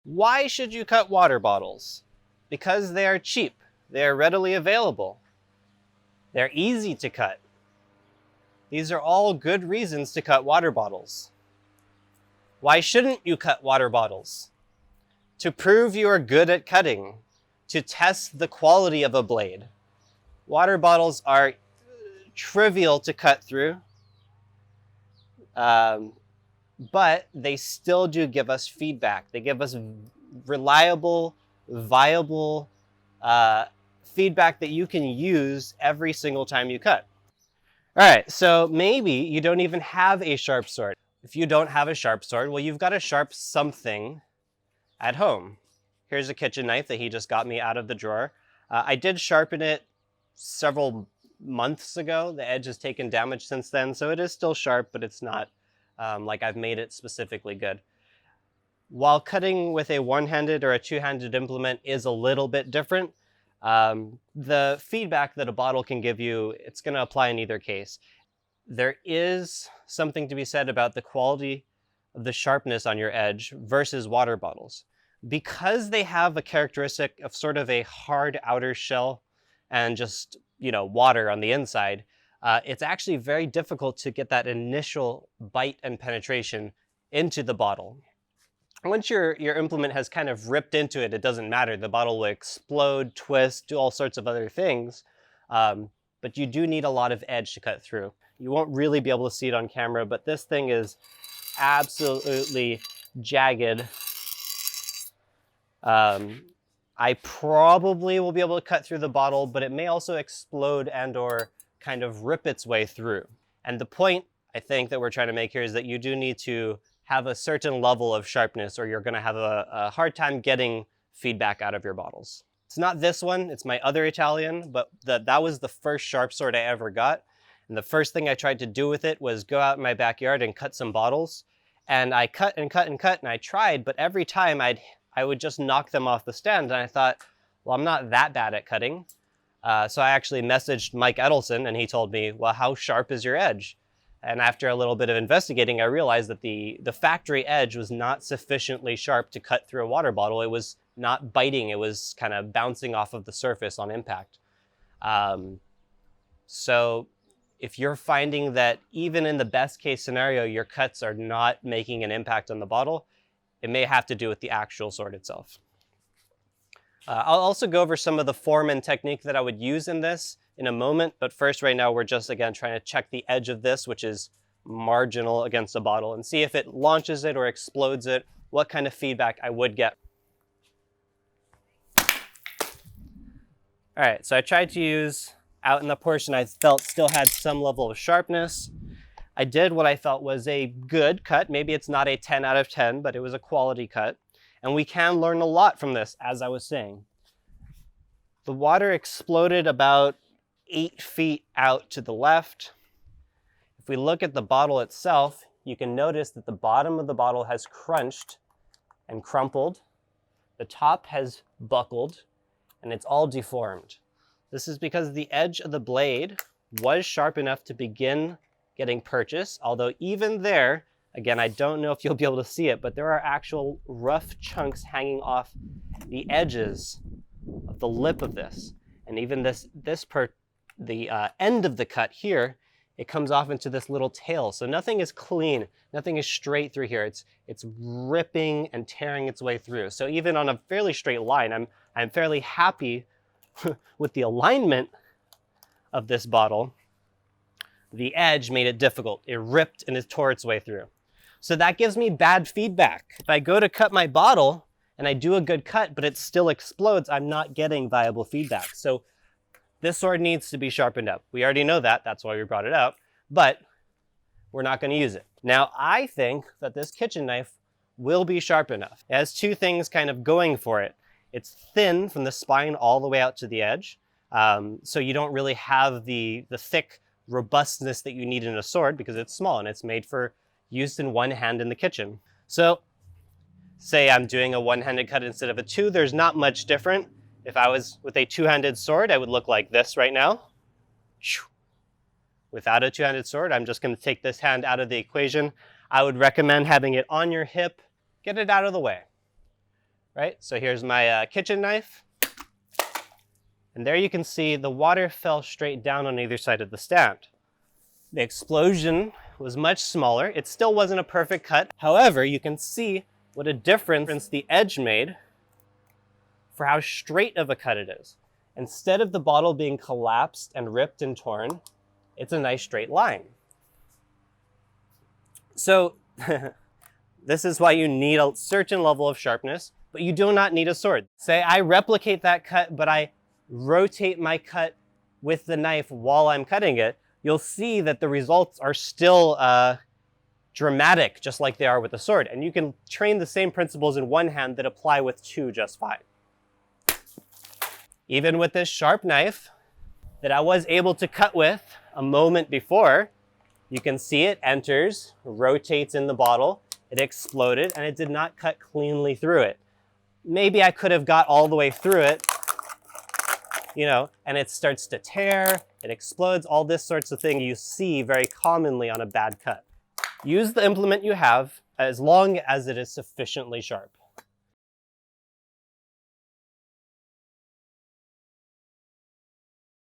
Why should you cut water bottles? Because they are cheap, they are readily available, they're easy to cut. These are all good reasons to cut water bottles. Why shouldn't you cut water bottles? To prove you are good at cutting, to test the quality of a blade. Water bottles are trivial to cut through, but they still do give us feedback. They give us reliable, viable feedback that you can use every single time you cut. All right, so maybe you don't even have a sharp sword. If you don't have a sharp sword, well, you've got a sharp something at home. Here's a kitchen knife that he just got me out of the drawer. I did sharpen it several months ago. The edge has taken damage since then, so it is still sharp, but it's not like I've made it specifically good. While cutting with a one-handed or a two-handed implement is a little bit different, the feedback that a bottle can give you, it's going to apply in either case. There is something to be said about the quality of the sharpness on your edge versus water bottles. Because they have a characteristic of sort of a hard outer shell and just, water on the inside, it's actually very difficult to get that initial bite and penetration into the bottle. Once your implement has kind of ripped into it, it doesn't matter. The bottle will explode, twist, do all sorts of other things. But you do need a lot of edge to cut through. You won't really be able to see it on camera, but this thing is absolutely jagged. I probably will be able to cut through the bottle, but it may also explode and or kind of rip its way through. And the point, I think, that we're trying to make here is that you do need to have a certain level of sharpness or you're going to have a hard time getting feedback out of your bottles. It's not this one, it's my other Italian, but that was the first sharp sword I ever got. And the first thing I tried to do with it was go out in my backyard and cut some bottles. And I cut and cut and cut, and I tried, but every time I would just knock them off the stand. And I thought, well, I'm not that bad at cutting. So I actually messaged Mike Edelson, and he told me, well, how sharp is your edge? And after a little bit of investigating, I realized that the factory edge was not sufficiently sharp to cut through a water bottle. It was not biting. It was kind of bouncing off of the surface on impact. So if you're finding that even in the best case scenario, your cuts are not making an impact on the bottle, it may have to do with the actual sword itself. I'll also go over some of the form and technique that I would use in this in a moment, but first right now we're just again trying to check the edge of this, which is marginal against the bottle, and see if it launches it or explodes it, what kind of feedback I would get. All right, so I tried to use out in the portion I felt still had some level of sharpness. I did what I felt was a good cut. Maybe it's not a 10 out of 10, but it was a quality cut. And we can learn a lot from this, as I was saying. The water exploded about 8 feet out to the left. If we look at the bottle itself, you can notice that the bottom of the bottle has crunched and crumpled. The top has buckled, and it's all deformed. This is because the edge of the blade was sharp enough to begin getting purchase, although even there, again, I don't know if you'll be able to see it, but there are actual rough chunks hanging off the edges of the lip of this. And even the end of the cut here, it comes off into this little tail. So nothing is clean, nothing is straight through here. It's ripping and tearing its way through. So even on a fairly straight line, I'm fairly happy with the alignment of this bottle. The edge made it difficult. It ripped and it tore its way through. So that gives me bad feedback. If I go to cut my bottle and I do a good cut, but it still explodes, I'm not getting viable feedback. So this sword needs to be sharpened up. We already know that, that's why we brought it out, but we're not going to use it. Now, I think that this kitchen knife will be sharp enough. It has two things kind of going for it. It's thin from the spine all the way out to the edge, so you don't really have the thick robustness that you need in a sword because it's small and it's made for use in one hand in the kitchen. So say I'm doing a one-handed cut instead of a two, there's not much different. If I was with a two-handed sword, I would look like this right now. Without a two-handed sword, I'm just going to take this hand out of the equation. I would recommend having it on your hip, get it out of the way. right? So here's my kitchen knife. And there you can see the water fell straight down on either side of the stand. The explosion was much smaller. It still wasn't a perfect cut. However, you can see what a difference the edge made for how straight of a cut it is. Instead of the bottle being collapsed and ripped and torn, it's a nice straight line. So this is why you need a certain level of sharpness, but you do not need a sword. Say I replicate that cut, but I rotate my cut with the knife while I'm cutting it, you'll see that the results are still dramatic, just like they are with the sword. And you can train the same principles in one hand that apply with two just fine. Even with this sharp knife that I was able to cut with a moment before, you can see it enters, rotates in the bottle, it exploded, and it did not cut cleanly through it. Maybe I could have got all the way through it, you know, and it starts to tear, it explodes, all this sorts of thing you see very commonly on a bad cut. Use the implement you have as long as it is sufficiently sharp.